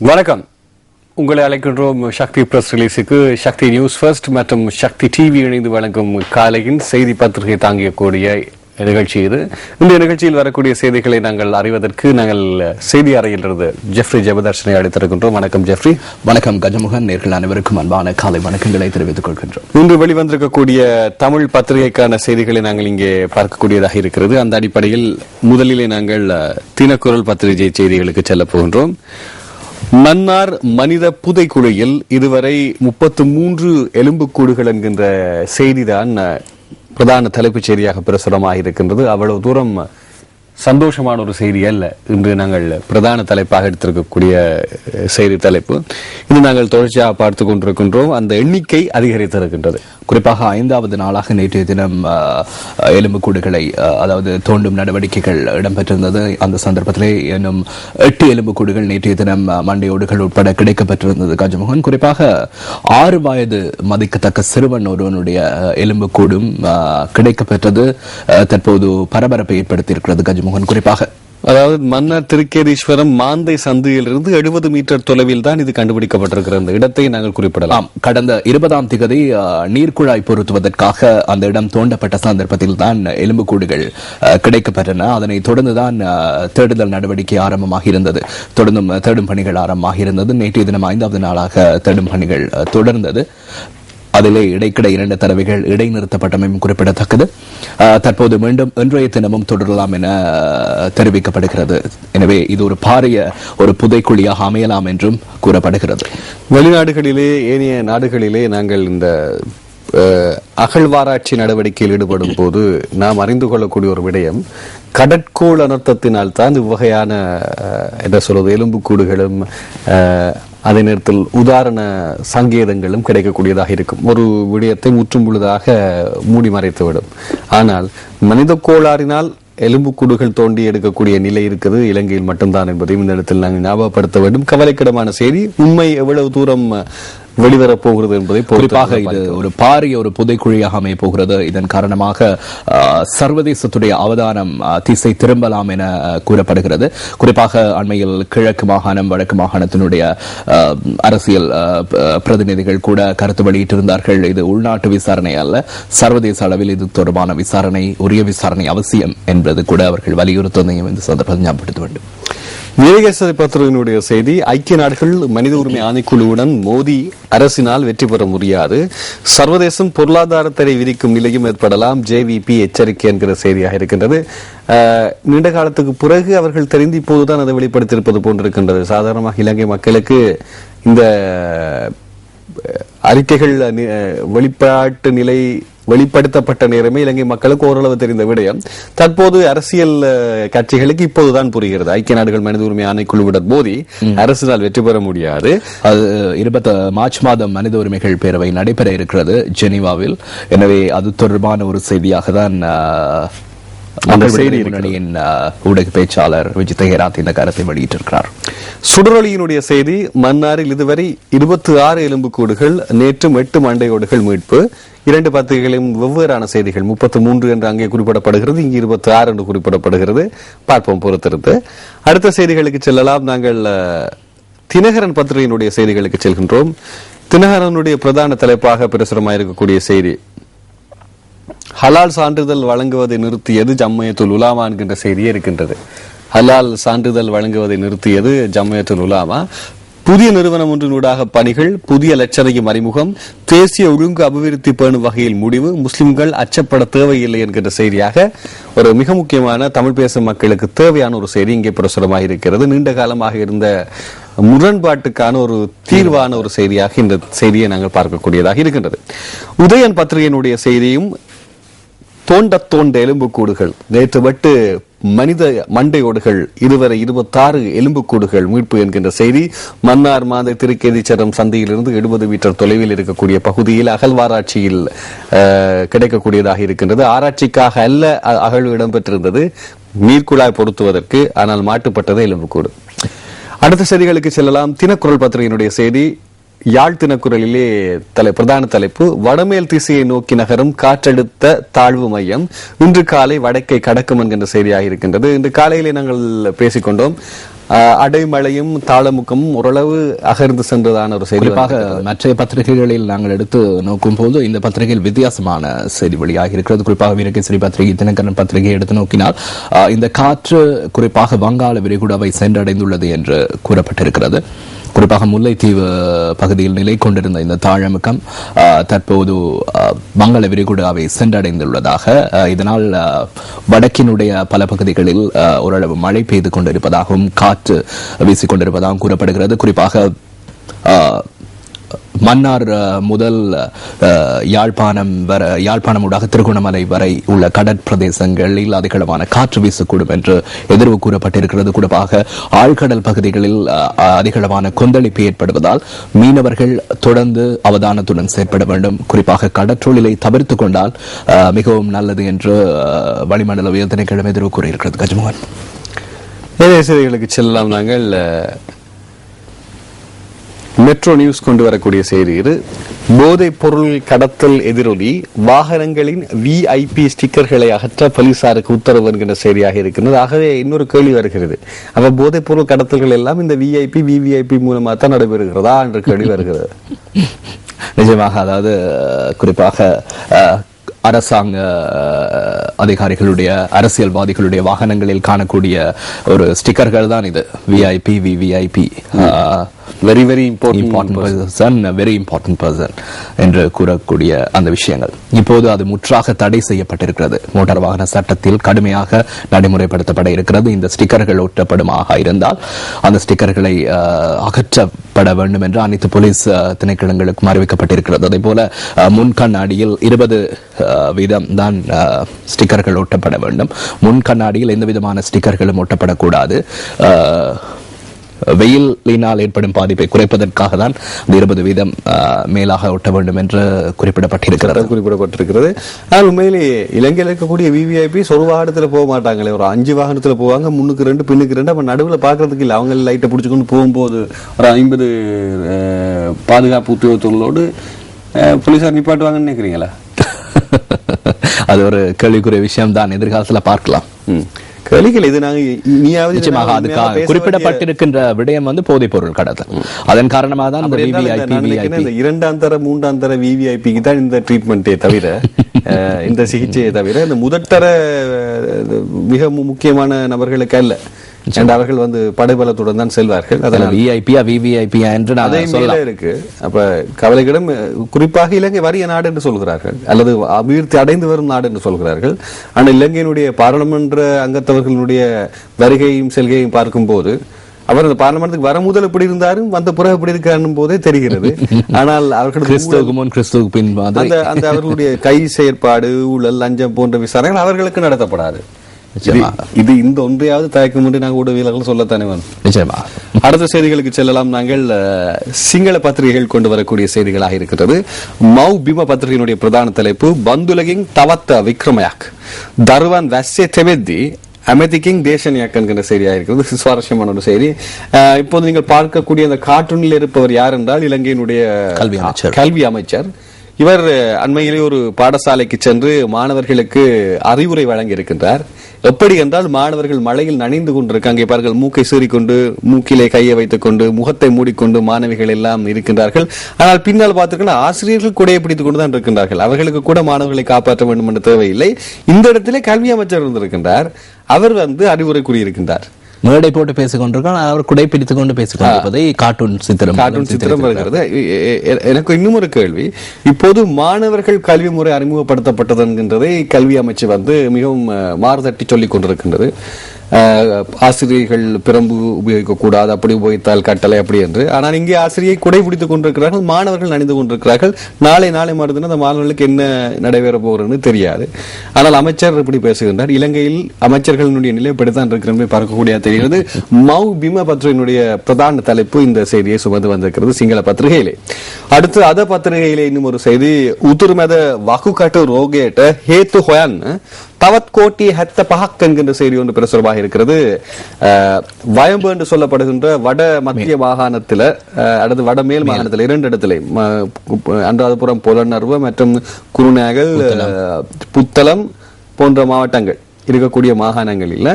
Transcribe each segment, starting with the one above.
வணக்கம். உங்களை அழைக்கின்றோம் சக்தி பிரஸ் ரிலீஸுக்கு. சக்தி நியூஸ் ஃபர்ஸ்ட் மற்றும் சக்தி டிவி இணைந்து வழங்கும் காலையின் செய்தி பத்திரிகை தாங்கியக்கூடிய நிகழ்ச்சி இது. இந்த நிகழ்ச்சியில் வரக்கூடிய செய்திகளை நாங்கள் அறிவதற்கு நாங்கள் செய்தி அறையிலிருந்து ஜெஃப்ரி ஜெபதர்ஷனை அழைத்திருக்கின்றோம். வணக்கம் ஜெஃப்ரி. வணக்கம் கஜமுகன். நேர்கள் அனைவருக்கும் அன்பான காலை வணக்கங்களை தெரிவித்துக் கொள்கின்றோம். இன்று வெளிவந்திருக்கக்கூடிய தமிழ் பத்திரிகைக்கான செய்திகளை நாங்கள் இங்கே பார்க்கக்கூடியதாக இருக்கிறது. அந்த அடிப்படையில் முதலிலே நாங்கள் தினக்குரல் பத்திரிகை செய்திகளுக்கு செல்ல போகின்றோம். மன்னார் மனித புதைக்குழியில் இதுவரை 33 எலும்புக்கூடுகள் என்கின்ற செய்திதான் பிரதான தலைப்புச் செய்தியாக பிரசுரமாக இருக்கின்றது. அவ்வளவு தூரம் சந்தோஷமான ஒரு செய்தி அல்ல இன்று நாங்கள் பிரதான தலைப்பாக எடுத்திருக்கக்கூடிய செய்தி தலைப்பு. இது நாங்கள் தொடர்ச்சியாக பார்த்து கொண்டிருக்கின்றோம். அந்த எண்ணிக்கை அதிகரித்திருக்கின்றது. குறிப்பாக 5வது நாளாக நேற்றைய தினம் எலும்புக்கூடுகளை அதாவது தோண்டும் நடவடிக்கைகள் இடம்பெற்றிருந்தது. அந்த சந்தர்ப்பத்திலே இன்னும் 8 எலும்புக்கூடுகள் நேற்றைய தினம் மண்டையோடுகள் உட்பட கிடைக்கப்பட்டிருந்தது. கஜமுகன், குறிப்பாக 6 வயது மதிக்கத்தக்க சிறுவன் ஒருவனுடைய எலும்புக்கூடும் கிடைக்கப்பெற்றது. தற்போது பரபரப்பை ஏற்படுத்தியிருக்கிறது கஜமுகன். குறிப்பாக அதாவது மன்னார் திருக்கேதீஸ்வரம் மாந்தை சந்தையிலிருந்து 70 மீட்டர் தொலைவில் தான் இது கண்டுபிடிக்கப்பட்டிருக்கிற அந்த இடத்தை நாங்கள் குறிப்பிடலாம். கடந்த 20ஆம் தேதி நீர்க்குழாய் பொருத்துவதற்காக அந்த இடம் தோண்டப்பட்ட சந்தர்ப்பத்தில் தான் எலும்புக்கூடுகள் கிடைக்கப்பட்டன. அதனைத் தொடர்ந்துதான் தேடுதல் நடவடிக்கை ஆரம்பமாக இருந்தது. தொடர்ந்தும் தேடும் பணிகள் ஆரம்பமாக இருந்தது. நேற்றைய தினம் 5வது நாளாக தேடும் பணிகள் தொடர்ந்தது. அதிலே இடைக்கிட 2 தடவைகள் இடைநிறுத்தப்பட்டமையும் குறிப்பிடத்தக்கது. தற்போது மீண்டும் இன்றைய தினமும் தொடரலாம் என தெரிவிக்கப்படுகிறது. எனவே இது ஒரு பாரிய ஒரு புதைக்குழியாக அமையலாம் என்றும் கூறப்படுகிறது. வெளிநாடுகளிலே ஏனைய நாடுகளிலே நாங்கள் இந்த அகழ்வாராய்ச்சி நடவடிக்கையில் ஈடுபடும் போது நாம் அறிந்து கொள்ளக்கூடிய ஒரு விடயம், கடற்கோள் அனர்த்தத்தினால் தான் இவ்வகையான என்ன சொல்வது எலும்புக்கூடுகளும் அதே நேரத்தில் உதாரண சங்கேதங்களும் கிடைக்கக்கூடியதாக இருக்கும். ஒரு விடயத்தை முற்றும் முழுதாக மூடி மறைத்துவிடும். ஆனால் மனித கோளாறினால் எலும்புக்கூடுகள் தோண்டி எடுக்கக்கூடிய நிலை இருக்குது இலங்கையில் மட்டும்தான் என்பதையும் இந்த இடத்தில் நாங்கள் ஞாபகப்படுத்த வேண்டும். கவலைக்கிடமான செய்தி. உண்மை எவ்வளவு தூரம் வெளிவரப் போகிறது என்பதை குறிப்பாக இது ஒரு பாரிய ஒரு புதைக்குழியாக அமைய போகிறது. இதன் காரணமாக சர்வதேசத்துடைய அவதானம் திசை திரும்பலாம் என கூறப்படுகிறது. குறிப்பாக அண்மையில் கிழக்கு மாகாணம் வடக்கு மாகாணத்தினுடைய அரசியல் பிரதிநிதிகள் கூட கருத்து வெளியிட்டிருந்தார்கள். இது உள்நாட்டு விசாரணை அல்ல, சர்வதேச அளவில் இது தொடர்பான விசாரணை, உரிய விசாரணை அவசியம் என்பது கூட அவர்கள் வலியுறுத்துவதையும் இந்த சந்தர்ப்பத்தில் ஞாபகப்படுத்த வேண்டும். நீலகேசரி பத்திரிகையினுடைய செய்தி, ஐக்கிய நாடுகள் மனித உரிமை ஆணைக்குழுவுடன் மோதி அரசினால் வெற்றி பெற முடியாது, சர்வதேசம் பொருளாதார தடை விதிக்கும் நிலையும் ஏற்படலாம், JVP எச்சரிக்கை என்கிற செய்தியாக இருக்கின்றது. நீண்ட காலத்துக்கு பிறகு அவர்கள் தெரிந்து இப்போதுதான் அதை வெளிப்படுத்தியிருப்பது போன்றிருக்கின்றது. சாதாரணமாக இலங்கை மக்களுக்கு இந்த அறிக்கைகள் வெளிப்பாட்டு நிலை வெளிப்படுத்தப்பட்ட நேரமே இலங்கை மக்களுக்கு ஓரளவு தெரிந்த விடயம் தற்போது அரசியல் கட்சிகளுக்கு இப்போதுதான் புரிகிறது. ஐக்கிய நாடுகள் மனித உரிமை ஆணைக்குழுவுடன் மோதி அரசினால் வெற்றி பெற முடியாது. அது மார்ச் மாதம் மனித உரிமைகள் பேரவை நடைபெற இருக்கிறது ஜெனீவாவில். எனவே அது தொடர்பான ஒரு செய்தியாக தான் அந்த செய்தி முன்னணியின் ஊடக பேச்சாளர் விஜித் ஹேராத் இந்த கருத்தை வெளியிட்டிருக்கிறார். சுடரொலியினுடைய செய்தி, மன்னாரில் இதுவரை 26 எலும்புக்கூடுகள், நேற்றும் 8 மண்டையோடுகள் மீட்பு. 2 பத்திரிகைகளும் வெவ்வேறான செய்திகள். 33 என்று அங்கே குறிப்பிடப்படுகிறது, இங்கு 26 என்று குறிப்பிடப்படுகிறது. பார்ப்போம் பொறுத்திருந்து. அடுத்த செய்திகளுக்கு செல்லலாம். நாங்கள் தினகரன் பத்திரிகையினுடைய செய்திகளுக்கு செல்கின்றோம். தினகரனுடைய பிரதான தலைப்பாக பிரசுரமாக இருக்கக்கூடிய செய்தி, ஹலால் சான்றிதழ் வழங்குவதை நிறுத்தியது ஜம்மியத்துல் உலாமா என்கின்ற செய்தியே இருக்கின்றது. ஹலால் சான்றிதழ் வழங்குவதை நிறுத்தியது ஜம்மியத்துல் உலாமா. புதிய நிறுவனம் ஒன்றினூடாக பணிகள், புதிய லட்சணையும் அறிமுகம், தேசிய ஒழுங்கு அபிவிருத்தி பேணும் வகையில் முடிவு, முஸ்லிம்கள் அச்சப்பட தேவையில்லை என்கின்ற செய்தியாக ஒரு மிக முக்கியமான தமிழ் பேசும் மக்களுக்கு தேவையான ஒரு செய்தி இங்கே பிரசுரமாக இருக்கிறது. நீண்ட காலமாக இருந்த முரண்பாட்டுக்கான ஒரு தீர்வான ஒரு செய்தியாக இந்த செய்தியை நாங்கள் பார்க்கக்கூடியதாக இருக்கின்றது. உதயன் பத்திரிகையினுடைய செய்தியும், தோண்ட எலும்புக்கூடுகள், நேற்று வட்டு மனித மண்டையோடுகள், இதுவரை 26 எலும்புக்கூடுகள் மீட்பு என்கின்ற செய்தி. மன்னார் மாந்தை திருக்கேதீச்சரம் சந்தையிலிருந்து 70 மீட்டர் தொலைவில் இருக்கக்கூடிய பகுதியில் அகழ்வாராய்ச்சியில் கிடைக்கக்கூடியதாக இருக்கின்றது. ஆராய்ச்சிக்காக அல்ல அகழ்வு இடம்பெற்றிருந்தது, நீர்க்குழாய் பொருத்துவதற்கு. ஆனால் மாட்டுப்பட்டது எலும்புக்கூடு. அடுத்த செய்திகளுக்கு செல்லலாம். தினக்குரல் பத்திரிகையினுடைய செய்தி, யாழ் தினக்குரலிலே பிரதான தலைப்பு, வடமேல் திசையை நோக்கி நகரும் காற்றழுத்த தாழ்வு மையம் இன்று காலை வடக்கை கடக்கும் என்கின்ற செய்தியாக இருக்கின்றது. இன்று காலையிலே நாங்கள் பேசிக்கொண்டோம். அடைமழையும் தாளமுக்கமும் ஓரளவு அகர்ந்து சென்றதான ஒரு செய்தி. குறிப்பாக மற்ற பத்திரிகைகளில் நாங்கள் எடுத்து நோக்கும் போது இந்த பத்திரிகையில் வித்தியாசமான செய்தி வெளியாகி இருக்கிறது. குறிப்பாக வீரகேசரி பத்திரிகை, தினகரன் பத்திரிகை எடுத்து நோக்கினால் இந்த காற்று குறிப்பாக வங்காள விரிகுடாவை சென்றடைந்துள்ளது என்று கூறப்பட்டிருக்கிறது. குறிப்பாக முல்லைத்தீவு பகுதியில் நிலை கொண்டிருந்த இந்த தாழமுக்கம் தற்போது வங்காள விரிகுடாவை சென்றடைந்துள்ளதாக, இதனால் வடக்கினுடைய பல பகுதிகளில் ஓரளவு மழை பெய்து கொண்டிருப்பதாகவும் காற்று வீசிக்கொண்டிருப்பதாகவும் கூறப்படுகிறது. குறிப்பாக மன்னார் முதல் யாழ்ப்பாணம் ஊடாக திருகோணமலை வரை உள்ள கடற்பிரதேசங்களில் அதிகளவான காற்று வீசக்கூடும் என்று எதிர்வு கூறப்பட்டிருக்கிறது. குறிப்பாக ஆழ்கடல் பகுதிகளில் அதிகளவான கொந்தளிப்பு ஏற்படுவதால் மீனவர்கள் தொடர்ந்து அவதானத்துடன் செயற்பட வேண்டும். குறிப்பாக கடற்றொழிலை தவிர்த்துக் கொண்டால் மிகவும் நல்லது என்று வளிமண்டல உயர் திணைக்களம் எதிர்வு கூறியிருக்கிறது. கஜ்மோகன், செய்திகளுக்கு செல்லலாம். நாங்கள் மெட்ரோ நியூஸ் கொண்டு வரக்கூடிய செய்தி இது. போதைப் பொருள் கடத்தல் எதிரொலி, வாகனங்களின் VIP ஸ்டிக்கர்களை அகற்ற போலீசாருக்கு உத்தரவு என்கின்ற செய்தியாக இருக்கிறது. ஆகவே இன்னொரு கேள்வி வருகிறது, அப்ப போதைப் பொருள் கடத்தல்கள் எல்லாம் இந்த VIP VVIP மூலமாக தான் நடைபெறுகிறதா என்ற கேள்வி வருகிறது. நிஜமாக, அதாவது குறிப்பாக அரசாங்க அதிகாரிகளுடைய, அரசியல்வாதிகளுடைய வாகனங்களில் காணக்கூடிய ஒரு ஸ்டிக்கர்கள் தான் இது. VIP VVIP, very very important person, very important person என்று கூறக்கூடிய அந்த விஷயங்கள் இப்போது அது முற்றாக தடை செய்யப்பட்டிருக்கிறது. மோட்டார் வாகன சட்டத்தில் கடுமையாக நடைமுறைப்படுத்தப்பட இருக்கிறது. இந்த ஸ்டிக்கர்கள் ஒட்டப்படுமாக இருந்தால் அந்த ஸ்டிக்கர்களை அகற்றப்பட வேண்டும் என்று அனைத்து போலீஸ் திணைக்களங்களுக்கும் அறிவிக்கப்பட்டிருக்கிறது. அதே போல முன் கண்ணாடியில் 20% தான் ஸ்டிக்கர்கள் ஒட்டப்பட வேண்டும். முன் கண்ணாடியில் எந்த விதமான ஸ்டிக்கர்களும் ஒட்டப்படக்கூடாது. வெயிலினால் ஏற்படும் பாதிப்பை குறைப்பதற்காக தான் 20% மேலாக ஒட்ட வேண்டும் என்று குறிப்பிடப்பட்டிருக்கிறது. ஆனால் உண்மையிலேயே இலங்கையில் இருக்கக்கூடிய VVIP ஒரு வாகனத்தில் போக மாட்டாங்களே, ஒரு 5 வாகனத்தில் போவாங்க. முன்னுக்கு 2 பின்னுக்கு 2. அப்ப நடுவில் பாக்குறதுக்கு இல்லை. அவங்க லைட்டை பிடிச்சுக்கொண்டு போகும்போது ஒரு 50 பாதுகாப்பு உத்தியோகத்தோடு போலீசார் நிப்பாட்டுவாங்கன்னு நினைக்கிறீங்களா? அது ஒரு கேள்விக்குரிய விஷயம் தான். எதிர்காலத்தில் பார்க்கலாம். இது நிச்சயமாக அதுக்காக குறிப்பிடப்பட்டிருக்கின்ற விடயம் போதைப் பொருள் கடத்தல். அதன் காரணமாக தான் இந்த 2ஆம் தர 3ஆம் தர VVIPக்கு தான் இந்த ட்ரீட்மெண்டே தவிர, இந்த சிகிச்சையை தவிர இந்த முதற்தர மிக முக்கியமான நபர்களுக்கு அல்ல. அவர்கள் படைபலத்துடன் தான் செல்வார்கள். இருக்கு. அப்ப கவலைக்கிடம் குறிப்பாக இலங்கை வறிய நாடு என்று சொல்கிறார்கள், அல்லது அபிவிருத்தி அடைந்து வரும் நாடு என்று சொல்கிறார்கள். ஆனால் இலங்கையினுடைய பாராளுமன்ற அங்கத்தவர்களுடைய வருகையும் செல்கையும் பார்க்கும் போது அவர் அந்த பார்லிமெண்ட்டுக்கு வர முதல் எப்படி இருந்தாரும், வந்த பிறகு எப்படி இருக்காரும் போதே தெரிகிறது. ஆனால் அவர்களுக்கு பின் அந்த அவர்களுடைய கை செயற்பாடு, ஊழல், லஞ்சம் போன்ற விசாரணைகள் அவர்களுக்கு நடத்தப்படாது. இது இந்த ஒன்றையாவது தயக்கம் என்று நாங்கள் ஊடகவியலாளர்கள் சொல்லத்தானே வேணும். அடுத்த செய்திகளுக்கு செல்லலாம். நாங்கள் சிங்கள பத்திரிகைகள் கொண்டு வரக்கூடிய செய்திகளாக இருக்கிறது. மௌ பிம பத்திரிகையினுடைய பிரதான தலைப்பு, பந்துலகிங் தவத்த விக்ரமயாக் தருவான் வஸ்ஸே தெமெத்தி அமெதிக்கிங் தேசனியாக் என்கிற செய்தியாக இருக்கிறது. சுவாரஸ்யமான ஒரு செய்தி. இப்போது நீங்கள் பார்க்கக்கூடிய அந்த கார்ட்டூனில் இருப்பவர் யார் என்றால் இலங்கையினுடைய கல்வி அமைச்சர். இவர் அண்மையிலே ஒரு பாடசாலைக்கு சென்று மாணவர்களுக்கு அறிவுரை வழங்கி இருக்கின்றார். எப்படி என்றால், மாணவர்கள் மழையில் நனைந்து கொண்டிருக்காங்க. பாருங்கள், மூக்கை சீறிக்கொண்டு, மூக்கிலே கையை வைத்துக் கொண்டு, முகத்தை மூடிக்கொண்டு மாணவிகள் எல்லாம் இருக்கின்றார்கள். ஆனால் பின்னால் பார்த்திருக்கா ஆசிரியர்கள் கூடையை பிடித்துக் கொண்டுதான் இருக்கின்றார்கள். அவர்களுக்கு கூட மாணவர்களை காப்பாற்ற வேண்டும் என்ற தேவையில்லை. இந்த இடத்திலே கல்வி அமைச்சர் இருந்திருக்கின்றார். அவர் அறிவுரை கூறியிருக்கின்றார். மேடை போட்டு பேசிக் கொண்டிருக்கான், அவர் குடை பிடித்துக் கொண்டு பேசிக் கொண்டிருப்பதை கார்ட்டூன் சித்திரம் வருகிறது. எனக்கு இன்னும் ஒரு கேள்வி, இப்போது மாணவர்கள் கல்வி முறை அறிமுகப்படுத்தப்பட்டது என்கின்றதை கல்வி அமைச்சு மிகவும் மாறுதட்டி சொல்லிக் கொண்டிருக்கின்றது. ஆசிரியர்கள் பிரம்பு உபயோகிக்க கூடாது, அப்படி உபயோகித்தால் கட்டளை அப்படி என்று. ஆனால் இங்கே ஆசிரியை குடை பிடித்துக் கொண்டிருக்கிறார்கள், மாணவர்கள் நனைந்து கொண்டிருக்கிறார்கள். நாளை மறுதினம் அந்த மாணவர்களுக்கு என்ன நடைபெற போகிறது தெரியாது. ஆனால் அமைச்சர் இப்படி பேசுகின்றார். இலங்கையில் அமைச்சர்களுடைய நிலை இப்படித்தான் இருக்கிறது பார்க்கக்கூடிய தெரிகிறது. மௌ பிம பத்திரிகையினுடைய பிரதான தலைப்பு இந்த செய்தியை சுமந்து வந்திருக்கிறது சிங்கள பத்திரிகையிலே. அடுத்து அத பத்திரிகையிலே இன்னும் ஒரு செய்தி, உத்துருமத வகுகட்டு ரோகேட்ட ஹேத்து ஹொயன் தவத் கோட்டி ஹத்த பஹக் என்கின்ற செய்தி ஒன்று பிரசுரமாக இருக்கிறது. வயம்பு என்று சொல்லப்படுகின்ற வட மத்திய மாகாணத்தில், அடுத்து வட மேல் மாகாணத்தில் 2 இடத்துல, அன்றாதபுரம், புலனர்வ மற்றும் குருநாகல், புத்தளம் போன்ற மாவட்டங்கள், இருக்கக்கூடிய மாகாணங்களில்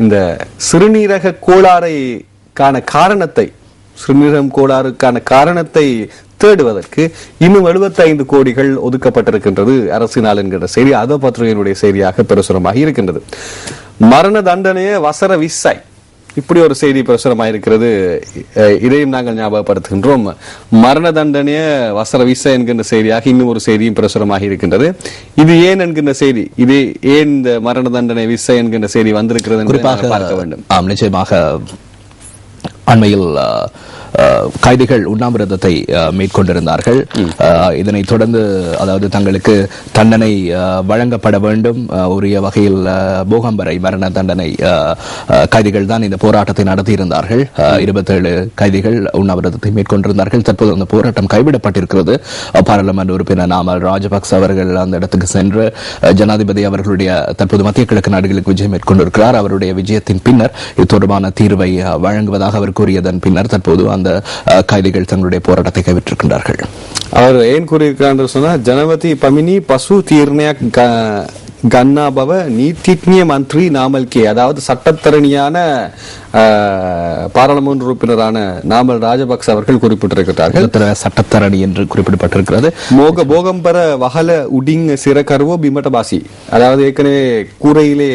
இந்த சிறுநீரக கோளாறுக்கான காரணத்தை தேடுவதற்கு இன்னும் 75 கோடிகள் ஒதுக்கப்பட்டிருக்கின்றது அரசினால் என்கிற செய்தி அத பத்திரிகையினுடைய செய்தியாக பிரசுரமாக இருக்கின்றது. மரண தண்டனைய வசர விசாய், இப்படி ஒரு செய்தி பிரசுரமாக இருக்கிறது. இதையும் நாங்கள் ஞாபகப்படுத்துகின்றோம். மரண தண்டனைய வசர விசாய் என்கின்ற செய்தியாக இன்னும் ஒரு செய்தியும் பிரசுரமாக இருக்கின்றது. இது ஏன் என்கின்ற செய்தி, இது ஏன் இந்த மரண தண்டனை விசாய் என்கின்ற செய்தி வந்திருக்கிறது என்பதை பார்க்க வேண்டும். நிச்சயமாக அண்மையில் கைதிகள் உண்ணாவிரதத்தை மேற்கொண்டிருந்தார்கள். இதனைத் தொடர்ந்து அதாவது தங்களுக்கு தண்டனை வழங்கப்பட வேண்டும் உரிய வகையில் போகம்பரை மரண தண்டனை கைதிகள் தான் இந்த போராட்டத்தை நடத்தியிருந்தார்கள். 27 கைதிகள் உண்ணாவிரதத்தை மேற்கொண்டிருந்தார்கள். தற்போது அந்த போராட்டம் கைவிடப்பட்டிருக்கிறது. பாராளுமன்ற உறுப்பினர் நாமல் ராஜபக்ச அவர்கள் அந்த இடத்துக்கு சென்று ஜனாதிபதி அவர்களுடைய தற்போது மத்திய கிழக்கு நாடுகளுக்கு விஜயம் மேற்கொண்டிருக்கிறார். அவருடைய விஜயத்தின் பின்னர் இது தொடர்பான தீர்வை வழங்குவதாக அவர் கூறியதன் பின்னர் தற்போது அந்த கைதிகள் தங்களுடைய போராட்டத்தை கைவிட்டிருக்கின்றார்கள். அவர் ஏன் கூறியிருக்கிறார் என்று சொன்னால், ஜனவதி பமினி பசு தீர்ணய கன்னா பவ நீதிக்ஞ மந்திரி நாமல் கே, அதாவது சட்டத்தரணியான பாராளுமன்ற உறுப்பினரான நாமல் ராஜபக்ச அவர்கள் குறிப்பிட்டிருக்கிறார்கள். சட்டத்தரணி என்று குறிப்பிடப்பட்டிருக்கிறது. போகம்பர வகல உடிங் சிறகர்வோ பிமட்டபாசி, அதாவது ஏற்கனவே கூரையிலே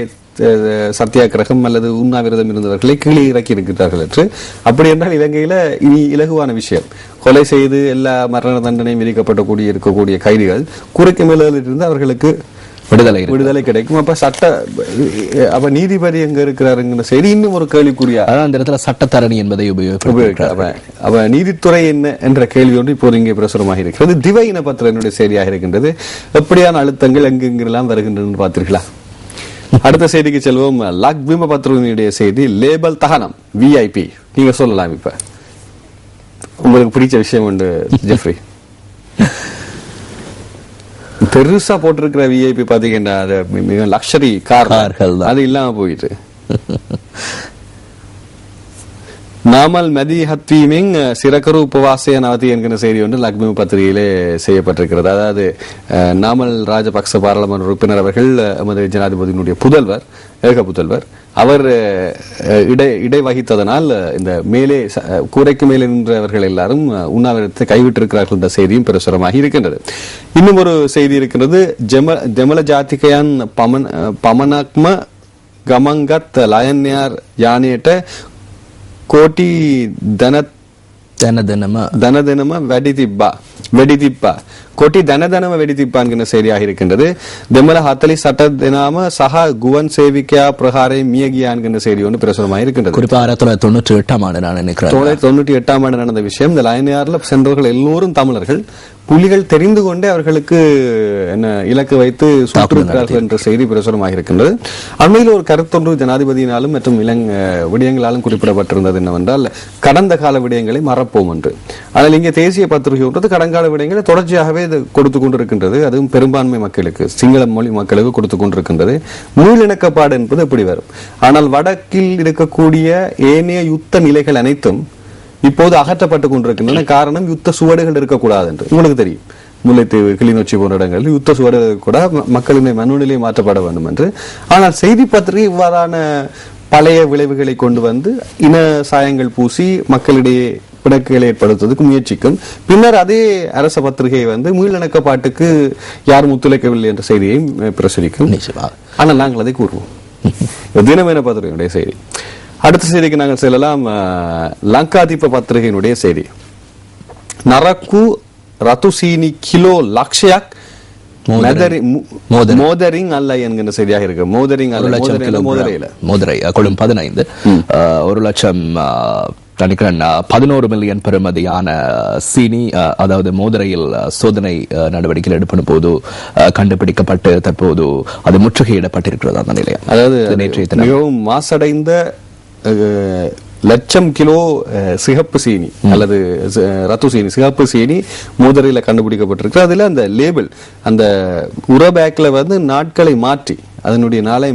சத்தியாகிரகம் அல்லது உண்ணாவிரதம் இருந்தவர்களை கீழே இறக்கி இருக்கிறார்கள் என்று. அப்படி என்றால் இலங்கையில இனி இலகுவான விஷயம், கொலை செய்து எல்லா மரண தண்டனையும் விதிக்கப்படக்கூடிய இருக்கக்கூடிய கைதிகள் கூரைக்கு மேலிருந்து இருந்து அவர்களுக்கு விடுதலை கிடைக்கும். அப்ப நீதிபதி எங்க இருக்கிறாருங்கிற செய்தி இன்னும் ஒரு கேள்விக்குரிய, அந்த இடத்துல சட்டத்தரணி என்பதை உபயோகிக்கிறார். அப்ப நீதித்துறை என்ன என்ற கேள்வி ஒன்று இப்போது இங்கே பிரசுரமாக இருக்கிறது. திவையின பத்திரனுடைய செய்தியாக இருக்கின்றது. எப்படியான அழுத்தங்கள் எங்கெங்கெல்லாம் வருகின்றன பார்த்தீர்களா? அடுத்த செய்திக்கு செல்வோம். லக்பிம பத்திரிகையுடைய செய்தி, லேபல் தகனம் விஐபி. நீங்க சொல்லலாம், இப்ப உங்களுக்கு பிடிச்ச விஷயம் உண்டு ஜெஃப்ரி. பெருசா போட்டிருக்கிற விஐபி பாத்தீங்கன்னா லக்ஷரி கார்கள் அது இல்லாம போயிட்டு நாமல் மதி ஹத்வீமிங் சிறகரு உபவாசய நவதி என்கிற செய்தி ஒன்று லக்பிம பத்திரிகையிலே செய்யப்பட்டிருக்கிறது. அதாவது நாமல் ராஜபக்ச பாராளுமன்ற உறுப்பினர் அவர்கள் எமது ஜனாதிபதியினுடைய புதல்வர், ஏக புதல்வர், அவர் இடை வகித்ததனால் இந்த மேலே கூரைக்கு மேலே நின்றவர்கள் எல்லாரும் உண்ணாவிரதத்தை கைவிட்டிருக்கிறார்கள் என்ற செய்தியும் பிரசுரமாக இருக்கின்றது. இன்னும் ஒரு செய்தி இருக்கிறது. ஜெமல ஜாத்திகயான் பமனக்ம கமங்கத் லயன்யார் யானேட்ட கோட்டி தனதனம வெடிதிப்பா கோட்டி தனதனம வெடிதிப்பான்கிற செய்தியாக இருக்கின்றது. தெமல ஹத்தலி சட்ட தினாம சஹா குவன் சேவிக்கா பிரகாரை மியகியா என்கின்ற செய்தி ஒன்று பிரசுரமாக இருக்கின்றது. குறிப்பாக 1998 ஆண்டு நான் நினைக்கிறேன். 1998 ஆண்டு நடந்த விஷயம். இந்த லயன்யார்ல சென்றவர்கள் எல்லோரும் தமிழர்கள். புலிகள் தெரிந்து கொண்டே அவர்களுக்கு என்ன இலக்கு வைத்து சுற்றிருக்கிறார்கள் என்ற செய்தி பிரசுரமாக இருக்கின்றது. அண்மையில் ஒரு கருத்தொன்று ஜனாதிபதியினாலும் மற்றும் விடயங்களாலும் குறிப்பிடப்பட்டிருந்தது என்னவென்றால், கடந்த கால விடயங்களை மறப்போம் என்று. ஆனால் இங்கே தேசிய பத்திரிகை ஒன்றது கடங்கால விடயங்களை தொடர்ச்சியாகவே கொடுத்து கொண்டிருக்கின்றது. அதுவும் பெரும்பான்மை மக்களுக்கு, சிங்கள மொழி மக்களுக்கு கொடுத்து கொண்டிருக்கின்றது. மீளிணக்கப்பாடு என்பது எப்படி வரும்? ஆனால் வடக்கில் இருக்கக்கூடிய ஏனைய யுத்த நிலைகள் அனைத்தும் இப்போது அகற்றப்பட்டுக் கொண்டிருக்கின்றன. காரணம், யுத்த சுவடுகள் இருக்கக்கூடாது என்று உங்களுக்கு தெரியும். முல்லைத்தீவு, கிளிநொச்சி போன்ற இடங்களில் யுத்த சுவடுகள் கூட மக்களின் மனநிலை மாற்றப்பட வேண்டும் என்று. ஆனால் செய்தி பத்திரிகை இவ்வாறான பழைய விளைவுகளை கொண்டு வந்து இன சாயங்கள் பூசி மக்களிடையே பிணக்குகளை ஏற்படுத்துவதற்கு முயற்சிக்கும். பின்னர் அதே அரச பத்திரிகை வந்து மீளிணக்கப்பாட்டுக்கு யாரும் ஒத்துழைக்கவில்லை என்ற செய்தியை பிரசுரிக்கும். ஆனால் நாங்கள் அதை கூறுவோம். தினமேன பத்திரிகையுடைய செய்தி. அடுத்த செய்திக்கு நாங்கள் செல்லலாம். லங்காதீப பத்திரிகையினுடைய செய்தி, நரக்கு ரத்துசீனி கிலோ லக்ஷயாக் மோதரிங் அல்ல என்கிற செய்தியாக இருக்கு. மோதரிங் அல்ல, மோதரை கொள்ளும் 15 1 லட்சம் 11 மில்லியன் பெறுமதியான சீனி, அதாவது மோதிரையில் சோதனை நடவடிக்கைகள் எடுப்பின் போது கண்டுபிடிக்கப்பட்டு தற்போது அது முற்றுகையிடப்பட்டிருக்கிறது. அந்த நிலையம், அதாவது மிகவும் மாசடைந்த லட்சம் கிலோ சிகப்பு சீனி அல்லது ரத்து சீனி, சிகப்பு சீனி மோதிரையில் கண்டுபிடிக்கப்பட்டிருக்கு. அதுல அந்த லேபிள், அந்த உர பேக்ல வந்து நாட்களை மாற்றி, அதனுடைய நாளை